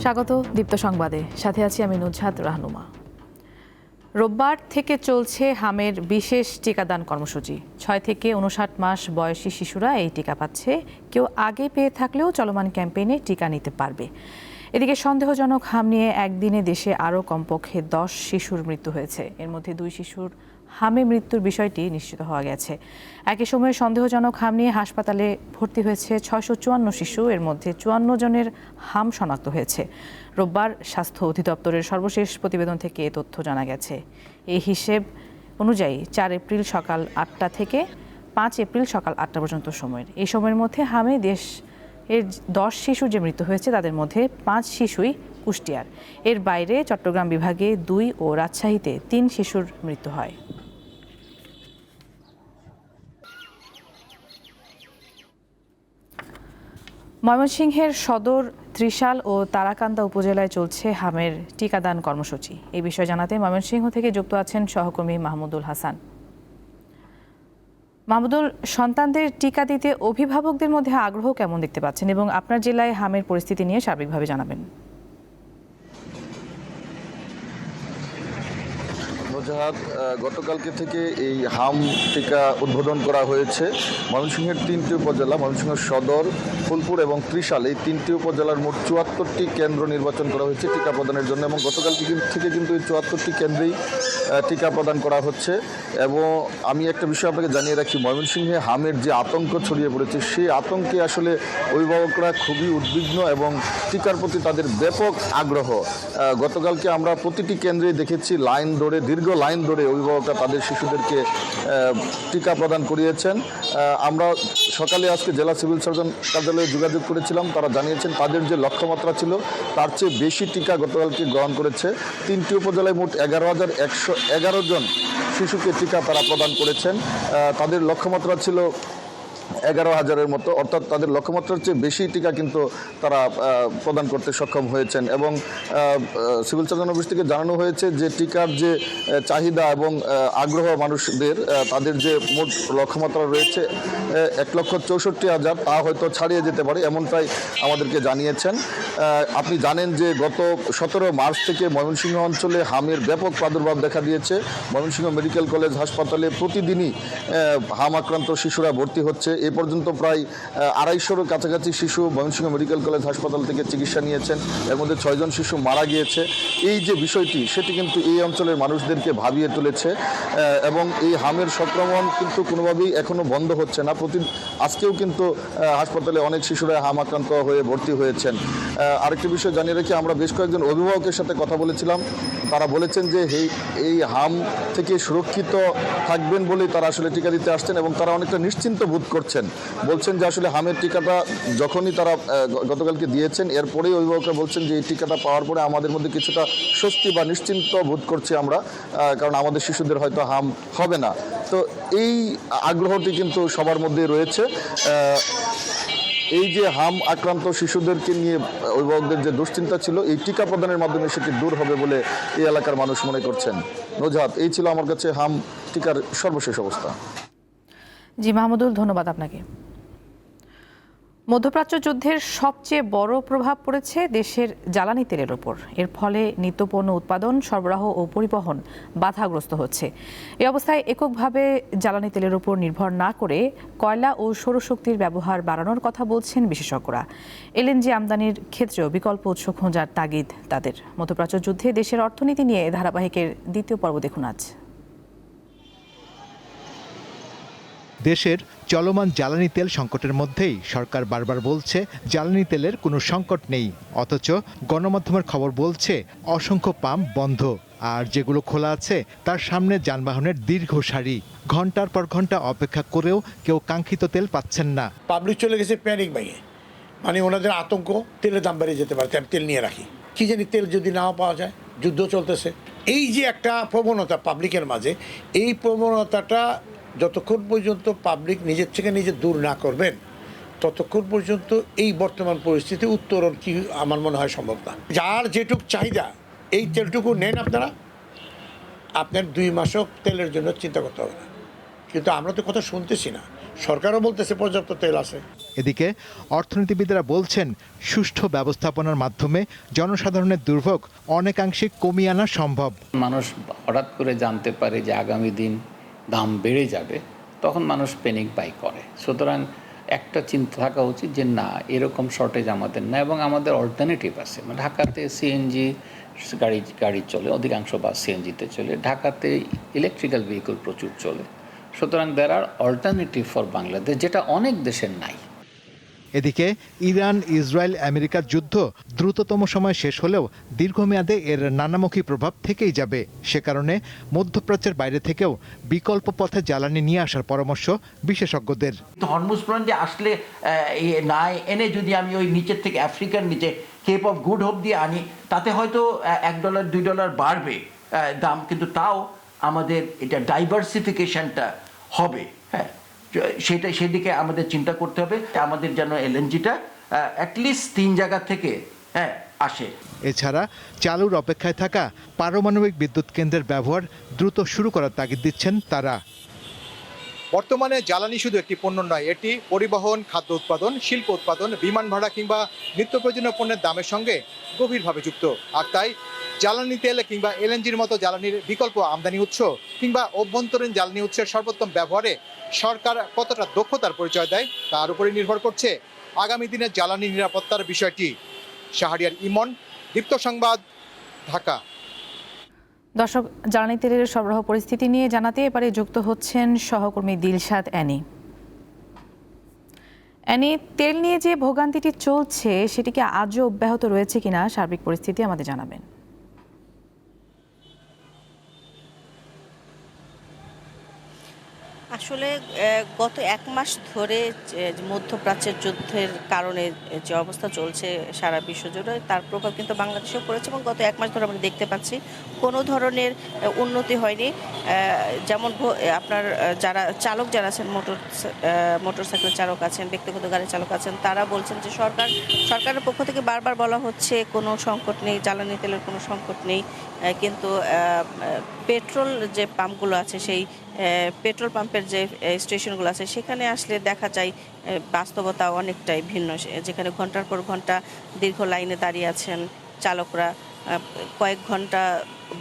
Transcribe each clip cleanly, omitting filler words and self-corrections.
স্বাগত দীপ্ত সংবাদে, সাথে আছি আমি নুজহাত রাহনুমা। রোববার থেকে চলছে হামের বিশেষ টিকাদান কর্মসূচি। 6 থেকে 59 মাস বয়সী শিশুরা এই টিকা পাচ্ছে। কেউ আগে পেয়ে থাকলেও চলমান ক্যাম্পেইনে টিকা নিতে পারবে। এদিকে সন্দেহজনক হাম নিয়ে একদিনে দেশে আরও কমপক্ষে 10 শিশুর মৃত্যু হয়েছে। এর মধ্যে 2 শিশুর হামে মৃত্যুর বিষয়টি নিশ্চিত হওয়া গেছে। একই সময়ে সন্দেহজনক হাম নিয়ে হাসপাতালে ভর্তি হয়েছে 654 শিশু। এর মধ্যে 54 জনের হাম শনাক্ত হয়েছে। রোববার স্বাস্থ্য অধিদপ্তরের সর্বশেষ প্রতিবেদন থেকে এ তথ্য জানা গেছে। এই হিসেব অনুযায়ী 4 এপ্রিল সকাল 8টা থেকে 5 এপ্রিল সকাল 8টা পর্যন্ত সময়ের এই সময়ের মধ্যে হামে এর 10 শিশু যে মৃত্যু হয়েছে তাদের মধ্যে 5 শিশুই কুষ্টিয়ার। এর বাইরে চট্টগ্রাম বিভাগে 2 ও রাজশাহীতে 3 শিশুর মৃত্যু হয়। ময়মনসিংহের সদর, ত্রিশাল ও তারাকান্দা উপজেলায় চলছে হামের টিকাদান কর্মসূচি। এই বিষয়ে জানাতে ময়মনসিংহ থেকে যুক্ত আছেন সহকর্মী মাহমুদুল হাসান। মাহমুদুল, সন্তানদের টিকা দিতে অভিভাবকদের মধ্যে আগ্রহ কেমন দেখতে পাচ্ছেন এবং আপনার জেলায় হামের পরিস্থিতি নিয়ে সার্বিকভাবে জানাবেন। গতকালকে থেকে এই হাম টিকা উদ্বোধন করা হয়েছে। ময়মনসিংহের 3টি উপজেলা, ময়মনসিংহ সদর, ফুলপুর এবং ত্রিশাল, এই 3টি উপজেলার মোট 74টি কেন্দ্র নির্বাচন করা হয়েছে টিকা প্রদানের জন্য এবং গতকাল থেকে কিন্তু এই 74টি কেন্দ্রেই টিকা প্রদান করা হচ্ছে। এবং আমি একটা বিষয় আপনাকে জানিয়ে রাখি, ময়মনসিংহে হামের যে আতঙ্ক ছড়িয়ে পড়েছে সেই আতঙ্কে আসলে অভিভাবকরা খুবই উদ্বিগ্ন এবং টিকার প্রতি তাদের ব্যাপক আগ্রহ। গতকালকে আমরা প্রতিটি কেন্দ্রেই দেখেছি দীর্ঘ লাইন ধরে অভিভাবকরা তাদের শিশুদেরকে টিকা প্রদান করিয়েছেন। আমরা সকালে আজকে জেলা সিভিল সার্জন কার্যালয়ে যোগাযোগ করেছিলাম। তারা জানিয়েছেন তাদের যে লক্ষ্যমাত্রা ছিল তার চেয়ে বেশি টিকা গতকালকে গ্রহণ করেছে। 3টি উপজেলায় মোট 11,111 জন শিশুকে টিকা তারা প্রদান করেছেন। তাদের লক্ষ্যমাত্রা ছিল 11,000-এর মতো, অর্থাৎ তাদের লক্ষ্যমাত্রার চেয়ে বেশি টিকা কিন্তু তারা প্রদান করতে সক্ষম হয়েছেন। এবং সিভিল সার্জন অফিস থেকে জানানো হয়েছে যে টিকার যে চাহিদা এবং আগ্রহ মানুষদের, তাদের যে মোট লক্ষ্যমাত্রা রয়েছে 1,64,000, তা হয়তো ছাড়িয়ে যেতে পারে, এমনটাই আমাদেরকে জানিয়েছেন। আপনি জানেন যে গত 17 মার্চ থেকে ময়মনসিংহ অঞ্চলে হামের ব্যাপক প্রাদুর্ভাব দেখা দিয়েছে। ময়মনসিংহ মেডিকেল কলেজ হাসপাতালে প্রতিদিনই হাম আক্রান্ত শিশুরা ভর্তি হচ্ছে। এ পর্যন্ত প্রায় 250-এর কাছাকাছি শিশু ময়মনসিংহ মেডিকেল কলেজ হাসপাতাল থেকে চিকিৎসা নিয়েছেন। এর মধ্যে 6 জন শিশু মারা গিয়েছে। এই যে বিষয়টি, সেটি কিন্তু এই অঞ্চলের মানুষদেরকে ভাবিয়ে তুলেছে এবং এই হামের সংক্রমণ কিন্তু কোনোভাবেই এখনও বন্ধ হচ্ছে না। আজকেও কিন্তু হাসপাতালে অনেক শিশুরা হাম আক্রান্ত হয়ে ভর্তি হয়েছেন। আরেকটি বিষয় জানিয়ে রেখে, আমরা বেশ কয়েকজন অভিভাবকের সাথে কথা বলেছিলাম। তারা বলেছেন যে এই হাম থেকে সুরক্ষিত থাকবেন বলেই তারা আসলে টিকা দিতে আসছেন এবং তারা অনেকটা নিশ্চিন্ত বোধ করছেন। বলছেন যে আসলে হামের টিকাটা যখনই তারা গতকালকে দিয়েছেন, এরপরেই অভিভাবকরা বলছেন যে এই টিকাটা পাওয়ার পরে আমাদের মধ্যে কিছুটা স্বস্তি বা নিশ্চিন্ত বোধ করছি আমরা, কারণ আমাদের শিশুদের হয়তো হাম হবে না। তো এই আগ্রহটি কিন্তু সবার মধ্যে রয়েছে। এই যে হাম আক্রান্ত শিশুদেরকে নিয়ে অভিভাবকদের যে দুশ্চিন্তা ছিল, এই টিকা প্রদানের মাধ্যমে সেটি দূর হবে বলে এই এলাকার মানুষ মনে করছেন। নজহাত, এই ছিল আমার কাছে হাম টিকার সর্বশেষ অবস্থা। জি মাহমুদুল, ধন্যবাদ আপনাকে। মধ্যপ্রাচ্য যুদ্ধের সবচেয়ে বড় প্রভাব পড়েছে দেশের জ্বালানি তেলের ওপর। এর ফলে নিত্যপণ্য উৎপাদন, সরবরাহ ও পরিবহন বাধাগ্রস্ত হচ্ছে। এই অবস্থায় এককভাবে জ্বালানি তেলের ওপর নির্ভর না করে কয়লা ও সৌরশক্তির ব্যবহার বাড়ানোর কথা বলছেন বিশেষজ্ঞরা। এলএনজি আমদানির ক্ষেত্রেও বিকল্প উৎস খোঁজার তাগিদ তাদের। মধ্যপ্রাচ্য যুদ্ধে দেশের অর্থনীতি নিয়ে ধারাবাহিকের দ্বিতীয় পর্ব দেখুন আজ। দেশের চলমান জ্বালানি তেল সংকটের মধ্যেই সরকার বারবার বলছে জ্বালানি তেলের কোনো সংকট নেই, অথচ গণমাধ্যমের খবর বলছে অসংখ্য পাম্প বন্ধ, আর যেগুলো খোলা আছে তার সামনে যানবাহনের দীর্ঘ সারি। ঘন্টার পর ঘন্টা অপেক্ষা করেও কেউ কাঙ্ক্ষিত তেল পাচ্ছেন না। পাবলিক চলে গেছে প্যানিক ভেঙে, মানে ওনাদের আতঙ্ক তেলের দাম বেড়ে যেতে পারে, আমি তেল নিয়ে রাখি, কি জানি তেল যদি নাও পাওয়া যায়, যুদ্ধ চলতেছে। এই যে একটা প্রবণতা পাবলিকের মাঝে, এই প্রবণতাটা যতক্ষণ পর্যন্ত পাবলিক নিজের থেকে নিজে দূর না করবেন, ততক্ষণ পর্যন্ত এই বর্তমান পরিস্থিতি উত্তরণ কি আমার মনে হয় সম্ভব না। যার যেটুক চাহিদা, এই তেলটুকু নেন আপনারা, আপনার 2 মাসও তেলের জন্য চিন্তা করতে হবে না। কিন্তু আমরা তো কথা শুনতেছি না। সরকারও বলতেছে পর্যাপ্ত তেল আছে। এদিকে অর্থনীতিবিদরা বলছেন সুষ্ঠু ব্যবস্থাপনার মাধ্যমে জনসাধারণের দুর্ভোগ অনেকাংশে কমিয়ে আনা সম্ভব। মানুষ হঠাৎ করে জানতে পারে যে আগামী দিন দাম বেড়ে যাবে, তখন মানুষ প্যানিক বাই করে। সুতরাং একটা চিন্তা থাকা উচিত যে না, এরকম শর্টেজ আমাদের না, এবং আমাদের অল্টারনেটিভ আছে। ঢাকাতে সিএনজি গাড়ি চলে, অধিকাংশ বাস সিএনজিতে চলে। ঢাকাতে ইলেকট্রিক্যাল ভেহিকল প্রচুর চলে। সুতরাং দেয়ার আর অল্টারনেটিভ ফর বাংলাদেশ, যেটা অনেক দেশের নাই। এদিকে ইরান ইসরায়েল আমেরিকার যুদ্ধ দ্রুততম সময় শেষ হলেও দীর্ঘমেয়াদে এর নানামুখী প্রভাব থেকেই যাবে। সে কারণে মধ্যপ্রাচ্যের বাইরে থেকেও বিকল্প পথে জ্বালানি নিয়ে আসার পরামর্শ বিশেষজ্ঞদের। হরমুজ প্রণালী আসলে না এনে যদি আমি ওই নিচের থেকে আফ্রিকার নিচে কেপ অফ গুড হোপ দিয়ে আনি, তাতে হয়তো $1 $2 বাড়বে দাম, কিন্তু তাও আমাদের এটা ডাইভার্সিফিকেশনটা হবে। হ্যাঁ, সেদিকে আমাদের চিন্তা করতে হবে। আমাদের যেন এলএনজিটা অ্যাটলিস্ট 3 জায়গা থেকে আসে। এছাড়া চালুর অপেক্ষায় থাকা পারমাণবিক বিদ্যুৎ কেন্দ্রের ব্যবহার দ্রুত শুরু করার তাগিদ দিচ্ছেন তারা। বর্তমানে জ্বালানি শুধু একটি পণ্য নয়, এটি পরিবহন, খাদ্য উৎপাদন, শিল্প উৎপাদন, বিমান ভাড়া কিংবা নিত্য প্রয়োজনীয় পণ্যের দামের সঙ্গে গভীরভাবে যুক্ত। আর তাই জ্বালানি তেল কিংবা এলএনজির মতো জ্বালানির বিকল্প আমদানি উৎস কিংবা অভ্যন্তরীণ জ্বালানি উৎসের সর্বোত্তম ব্যবহারে সরকার কতটা দক্ষতার পরিচয় দেয় তার উপরে নির্ভর করছে আগামী দিনের জ্বালানি নিরাপত্তার বিষয়টি। শাহরিয়ার ইমন, দীপ্ত সংবাদ, ঢাকা। দর্শক, জ্বালানি তেলের সরবরাহ পরিস্থিতি নিয়ে জানাতে এবারে যুক্ত হচ্ছেন সহকর্মী দিলশাদ অ্যানি। অ্যানি, তেল নিয়ে যে ভোগান্তিটি চলছে সেটি কি আজও অব্যাহত রয়েছে কিনা, সার্বিক পরিস্থিতি আমাদের জানাবেন। আসলে গত 1 মাস ধরে মধ্যপ্রাচ্যের যুদ্ধের কারণে যে অবস্থা চলছে সারা বিশ্ব জুড়ে, তার প্রভাব কিন্তু বাংলাদেশেও পড়েছে, এবং গত 1 মাস ধরে আমরা দেখতে পাচ্ছি কোনো ধরনের উন্নতি হয়নি। যেমন আপনার যারা আছেন, মোটরসাইকেল চালক আছেন, ব্যক্তিগত গাড়ি চালক আছেন, তারা বলছেন যে সরকারের পক্ষ থেকে বারবার বলা হচ্ছে কোনো সংকট নেই, জ্বালানি তেলের কোনো সংকট নেই, কিন্তু পেট্রোল যে পাম্পগুলো আছে, সেই পেট্রোল পাম্পের যে স্টেশনগুলো আছে, সেখানে আসলে দেখা যায় বাস্তবতা অনেকটাই ভিন্ন। যেখানে ঘন্টার পর ঘন্টা দীর্ঘ লাইনে দাঁড়িয়ে আছেন চালকরা, কয়েক ঘন্টা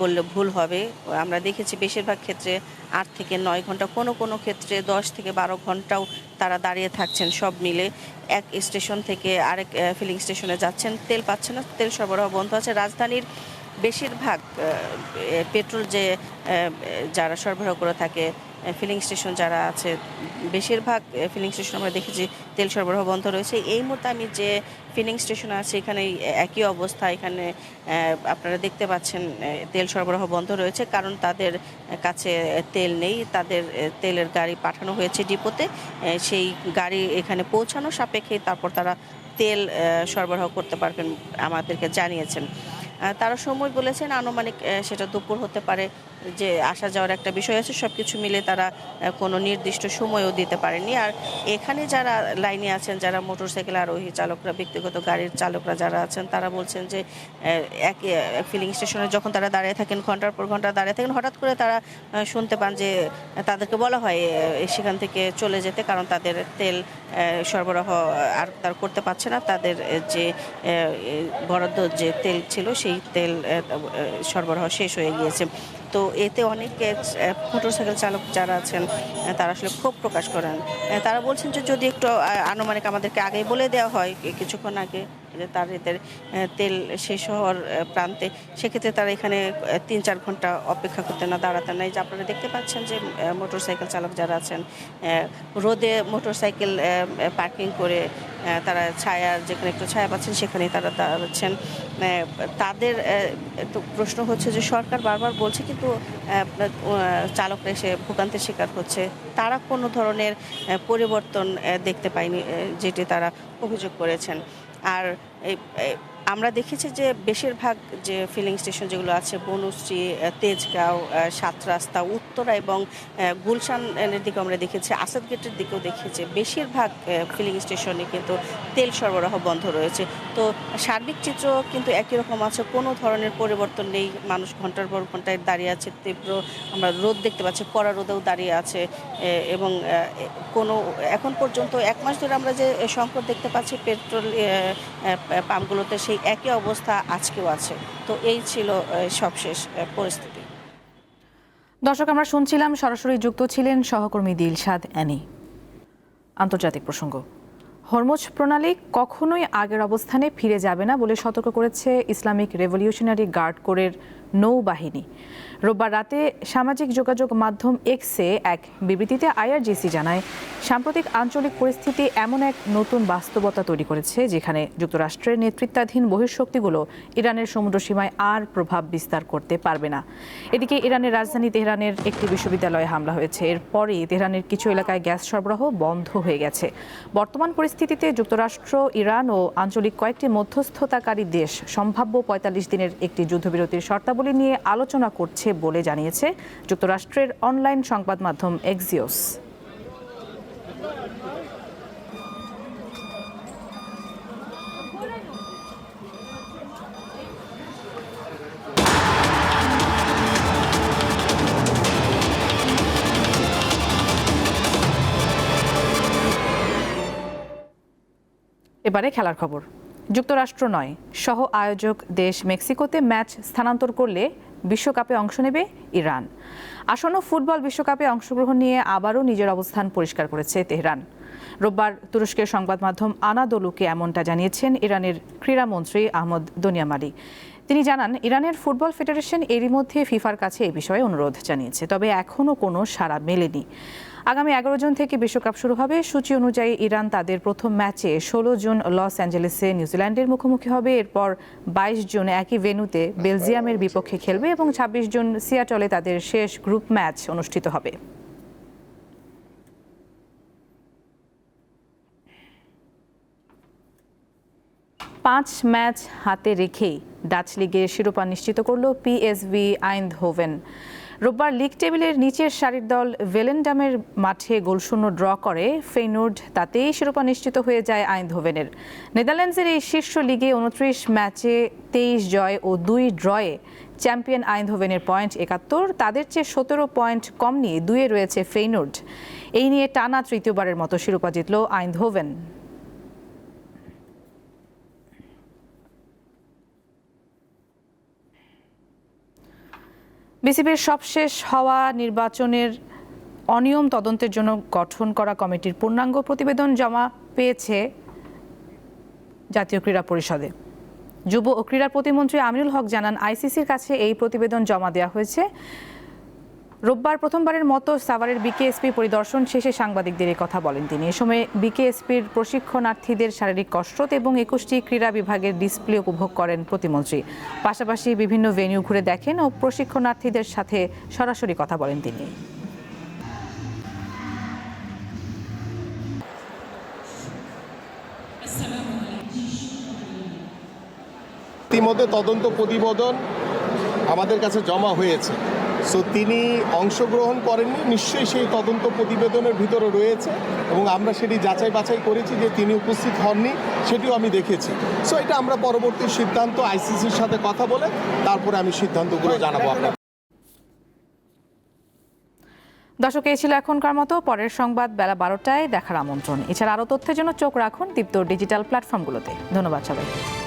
বললে ভুল হবে, আমরা দেখেছি বেশিরভাগ ক্ষেত্রে 8 থেকে 9 ঘন্টা, কোনো ক্ষেত্রে 10 থেকে 12 ঘন্টাও তারা দাঁড়িয়ে থাকছেন। সব মিলে এক স্টেশন থেকে আরেক ফিলিং স্টেশনে যাচ্ছেন, তেল পাচ্ছেন না, তেল সরবরাহ বন্ধ আছে। রাজধানীর বেশিরভাগ পেট্রোল যারা সরবরাহ করে থাকে, ফিলিং স্টেশন যারা আছে, বেশিরভাগ ফিলিং স্টেশন আমরা দেখেছি তেল সরবরাহ বন্ধ রয়েছে। এই মুহূর্তে আমি যে ফিলিং স্টেশন আছে এখানে একই অবস্থা। এখানে আপনারা দেখতে পাচ্ছেন তেল সরবরাহ বন্ধ রয়েছে, কারণ তাদের কাছে তেল নেই। তাদের তেলের গাড়ি পাঠানো হয়েছে ডিপোতে, সেই গাড়ি এখানে পৌঁছানো সাপেক্ষে তারপর তারা তেল সরবরাহ করতে পারবেন আমাদেরকে জানিয়েছেন। তারা সময় বলেছেন আনুমানিক সেটা দুপুর হতে পারে, যে আসা যাওয়ার একটা বিষয় আছে, সব কিছু মিলে তারা কোনো নির্দিষ্ট সময়ও দিতে পারেনি। আর এখানে যারা লাইনে আছেন, যারা মোটরসাইকেল আরোহী চালকরা, ব্যক্তিগত গাড়ির চালকরা যারা আছেন, তারা বলছেন যে এক ফিলিং স্টেশনে যখন তারা দাঁড়িয়ে থাকেন, ঘন্টার পর ঘন্টা দাঁড়িয়ে থাকেন, হঠাৎ করে তারা শুনতে পান যে তাদেরকে বলা হয় সেখান থেকে চলে যেতে, কারণ তাদের তেল সরবরাহ আর তারা করতে পারছে না। তাদের যে বরাদ্দ যে তেল ছিল, সেই তেল সরবরাহ শেষ হয়ে গিয়েছে। তো এতে অনেক মোটরসাইকেল চালক যারা আছেন তারা আসলে ক্ষোভ প্রকাশ করেন। তারা বলছেন যে যদি একটু আনুমানিক আমাদেরকে আগেই বলে দেওয়া হয়, কিছুক্ষণ আগে, যে তাদের তেল শেষ হওয়ার প্রান্তে, সেক্ষেত্রে তারা এখানে 3-4 ঘন্টা অপেক্ষা করতে না, দাঁড়াতে নাই। যে আপনারা দেখতে পাচ্ছেন যে মোটরসাইকেল চালক যারা আছেন রোদে মোটরসাইকেল পার্কিং করে তারা যেখানে একটু ছায়া পাচ্ছেন সেখানেই তারা দাঁড়াচ্ছেন। তাদের তো প্রশ্ন হচ্ছে যে সরকার বারবার বলছে, কিন্তু চালকরা এসে ভোগান্তির শিকার হচ্ছে, তারা কোনো ধরনের পরিবর্তন দেখতে পায়নি, যেটি তারা অভিযোগ করেছেন। আর আমরা দেখেছি যে বেশিরভাগ যে ফিলিং স্টেশন যেগুলো আছে বনশ্রী, তেজগাঁও, সাত রাস্তা, উত্তরা এবং গুলশানের দিকে আমরা দেখেছি, আসাদ গেটের দিকেও দেখেছি, বেশিরভাগ ফিলিং স্টেশনে কিন্তু তেল সরবরাহ বন্ধ রয়েছে। তো সার্বিক চিত্র কিন্তু একই রকম আছে, কোনো ধরনের পরিবর্তন নেই। মানুষ ঘন্টার পর ঘন্টায় দাঁড়িয়ে আছে, তীব্র আমরা রোদ দেখতে পাচ্ছি, কড়া রোদেও দাঁড়িয়ে আছে এবং কোনো এখন পর্যন্ত 1 মাস ধরে আমরা যে সংকট দেখতে পাচ্ছি পেট্রোল পাম্পগুলোতে, সেই একই অবস্থা আজকেও আছে। তো এই ছিল সবশেষ পরিস্থিতি। দর্শক, আমরা শুনছিলাম, সরাসরি যুক্ত ছিলেন সহকর্মী দিলশাদ অ্যানি। আন্তর্জাতিক প্রসঙ্গ। হরমুজ প্রণালী কখনোই আগের অবস্থানে ফিরে যাবে না বলে সতর্ক করেছে ইসলামিক রেভলিউশনারি গার্ড কোরের নৌবাহিনী। রোববার রাতে সামাজিক যোগাযোগ মাধ্যম এক্সে এক বিবৃতিতে আইআরজিসি জানায়, সাম্প্রতিক আঞ্চলিক পরিস্থিতি এমন এক নতুন বাস্তবতা তৈরি করেছে যেখানে যুক্তরাষ্ট্রের নেতৃত্বাধীন বহিঃশক্তিগুলো ইরানের সমুদ্রসীমায় আর প্রভাব বিস্তার করতে পারবে না। এদিকে ইরানের রাজধানী তেহরানের একটি বিশ্ববিদ্যালয়ে হামলা হয়েছে। এরপরই তেহরানের কিছু এলাকায় গ্যাস সরবরাহ বন্ধ হয়ে গেছে। বর্তমান পরিস্থিতিতে যুক্তরাষ্ট্র, ইরান ও আঞ্চলিক কয়েকটি মধ্যস্থতাকারী দেশ সম্ভাব্য ৪৫ দিনের একটি যুদ্ধবিরতির শর্তাবলী নিয়ে আলোচনা করছে বলে জানিয়েছে যুক্তরাষ্ট্রের অনলাইন সংবাদ মাধ্যম এক্সিওস। এবারে খেলার খবর। যুক্তরাষ্ট্র নয়, সহ আয়োজক দেশ মেক্সিকোতে ম্যাচ স্থানান্তর করলে বিশ্বকাপে অংশ নেবে ইরান। আসন্ন ফুটবল বিশ্বকাপে অংশগ্রহণ নিয়ে আবারও নিজের অবস্থান পরিষ্কার করেছে তেহরান। রোববার তুরস্কের সংবাদ মাধ্যম আনাদোলুকে এমনটা জানিয়েছেন ইরানের ক্রীড়ামন্ত্রী আহমদ দনিয়ামালি। তিনি জানান, ইরানের ফুটবল ফেডারেশন এরই মধ্যে ফিফার কাছে এই বিষয়ে অনুরোধ জানিয়েছে, তবে এখনও কোনো সাড়া মেলেনি। আগামী 11 জুন থেকে বিশ্বকাপ শুরু হবে। সূচি অনুযায়ী ইরান তাদের প্রথম ম্যাচে 16 জুন লস অ্যাঞ্জেলেসে নিউজিল্যান্ডের মুখোমুখি হবে। এরপর 22 জুন একই ভেন্যুতে বেলজিয়ামের বিপক্ষে খেলবে এবং 26 জুন সিয়াটলে তাদের শেষ গ্রুপ ম্যাচ অনুষ্ঠিত হবে। পাঁচ ম্যাচ হাতে রেখেই ডাচ লিগের শিরোপা নিশ্চিত করল পিএসভি আইন্ডহোভেন। রোববার লিগ টেবিলের নিচের সারির দল ভেলেন্ডামের মাঠে গোলশূন্য ড্র করে ফেইনোর্ড, তাতেই শিরোপা নিশ্চিত হয়ে যায় আইন্ডহোভেনের। নেদারল্যান্ডসের এই শীর্ষ লিগে 29 ম্যাচে 23 জয় ও 2 ড্রয়ে চ্যাম্পিয়ন আইন্ডহোভেনের পয়েন্ট 71। তাদের চেয়ে 17 পয়েন্ট কম নিয়ে 2-এ রয়েছে ফেইনোর্ড। এই নিয়ে টানা তৃতীয়বারের মতো শিরোপা জিতল আইন্ডহোভেন। বিসিবির সবশেষ হওয়া নির্বাচনের অনিয়ম তদন্তের জন্য গঠন করা কমিটির পূর্ণাঙ্গ প্রতিবেদন জমা পেয়েছে জাতীয় ক্রীড়া পরিষদে। যুব ও ক্রীড়া প্রতিমন্ত্রী আমিনুল হক জানান, আইসিসির কাছে এই প্রতিবেদন জমা দেওয়া হয়েছে। রোববার প্রথমবারের মতো সাভারের বিকেএসপি পরিদর্শন শেষে সাংবাদিকদের এই কথা বলেন তিনি। এ সময় বিকেএসপির প্রশিক্ষণার্থীদের শারীরিক কসরত এবং 21টি ক্রীড়া বিভাগের ডিসপ্লে উপভোগ করেন প্রতিমন্ত্রী। পাশাপাশি বিভিন্ন ভেন্যু ঘুরে দেখেন ও প্রশিক্ষণার্থীদের সাথে সরাসরি কথা বলেন তিনি। ইতিমধ্যে তদন্ত প্রতিবেদন আমাদের কাছে জমা হয়েছে। সো তিনি অংশগ্রহণ করেননি, নিশ্চয়ই সেই তদন্ত প্রতিবেদনের ভিতরে রয়েছে এবং আমরা সেটি যাচাই বাছাই করেছি যে তিনি উপস্থিত হননি, সেটিও আমি দেখেছি। সো এটা আমরা পরবর্তী সিদ্ধান্ত আইসিসির সাথে কথা বলে তারপরে আমি সিদ্ধান্তগুলো জানাবো আপনার। দর্শক, এই ছিল এখনকার মতো। পরের সংবাদ বেলা 12টায় দেখার আমন্ত্রণ। এছাড়া আরও তথ্যের জন্য চোখ রাখুন দীপ্ত ডিজিটাল প্ল্যাটফর্মগুলোতে। ধন্যবাদ সবাইকে।